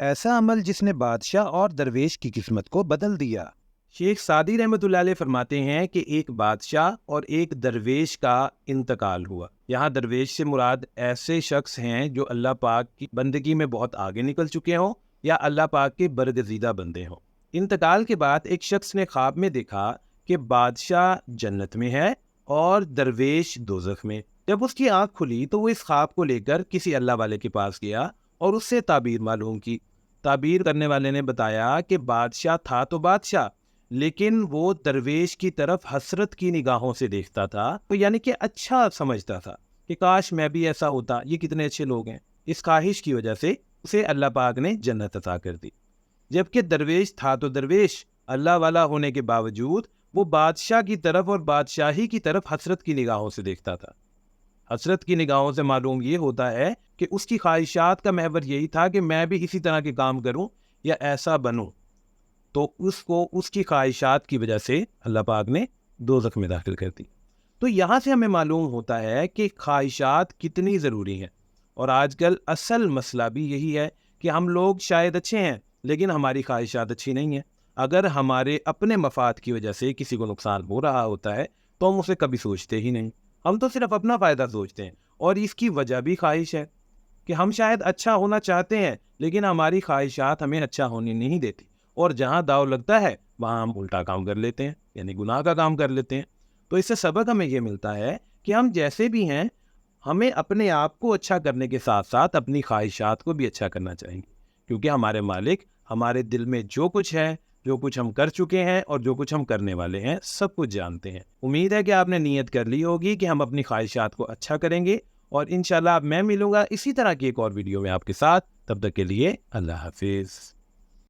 ایسا عمل جس نے بادشاہ اور درویش کی قسمت کو بدل دیا۔ شیخ سعدی رحمۃ اللہ علیہ فرماتے ہیں کہ ایک بادشاہ اور ایک درویش کا انتقال ہوا۔ یہاں درویش سے مراد ایسے شخص ہیں جو اللہ پاک کی بندگی میں بہت آگے نکل چکے ہوں یا اللہ پاک کے برگزیدہ بندے ہوں۔ انتقال کے بعد ایک شخص نے خواب میں دیکھا کہ بادشاہ جنت میں ہے اور درویش دوزخ میں۔ جب اس کی آنکھ کھلی تو وہ اس خواب کو لے کر کسی اللہ والے کے پاس گیا اور اس سے تعبیر معلوم کی۔ تعبیر کرنے والے نے بتایا کہ بادشاہ تھا تو بادشاہ، لیکن وہ درویش کی طرف حسرت کی نگاہوں سے دیکھتا تھا، تو یعنی کہ اچھا سمجھتا تھا کہ کاش میں بھی ایسا ہوتا، یہ کتنے اچھے لوگ ہیں۔ اس خواہش کی وجہ سے اسے اللہ پاک نے جنت عطا کر دی۔ جبکہ درویش تھا تو درویش، اللہ والا ہونے کے باوجود وہ بادشاہ کی طرف اور بادشاہی کی طرف حسرت کی نگاہوں سے دیکھتا تھا۔ حسرت کی نگاہوں سے معلوم یہ ہوتا ہے کہ اس کی خواہشات کا محور یہی تھا کہ میں بھی اسی طرح کے کام کروں یا ایسا بنوں، تو اس کو اس کی خواہشات کی وجہ سے اللہ پاک نے دوزخ میں داخل کر دی۔ تو یہاں سے ہمیں معلوم ہوتا ہے کہ خواہشات کتنی ضروری ہیں، اور آج کل اصل مسئلہ بھی یہی ہے کہ ہم لوگ شاید اچھے ہیں لیکن ہماری خواہشات اچھی نہیں ہیں۔ اگر ہمارے اپنے مفاد کی وجہ سے کسی کو نقصان ہو رہا ہوتا ہے تو ہم اسے کبھی سوچتے ہی نہیں، ہم تو صرف اپنا فائدہ سوچتے ہیں، اور اس کی وجہ بھی خواہش ہے کہ ہم شاید اچھا ہونا چاہتے ہیں لیکن ہماری خواہشات ہمیں اچھا ہونے نہیں دیتی، اور جہاں داؤ لگتا ہے وہاں ہم الٹا کام کر لیتے ہیں، یعنی گناہ کا کام کر لیتے ہیں۔ تو اس سے سبق ہمیں یہ ملتا ہے کہ ہم جیسے بھی ہیں ہمیں اپنے آپ کو اچھا کرنے کے ساتھ ساتھ اپنی خواہشات کو بھی اچھا کرنا چاہیے، کیونکہ ہمارے مالک ہمارے دل میں جو کچھ ہے، جو کچھ ہم کر چکے ہیں اور جو کچھ ہم کرنے والے ہیں، سب کچھ جانتے ہیں۔ امید ہے کہ آپ نے نیت کر لی ہوگی کہ ہم اپنی خواہشات کو اچھا کریں گے، اور انشاءاللہ میں ملوں گا اسی طرح کی ایک اور ویڈیو میں آپ کے ساتھ۔ تب تک کے لیے اللہ حافظ۔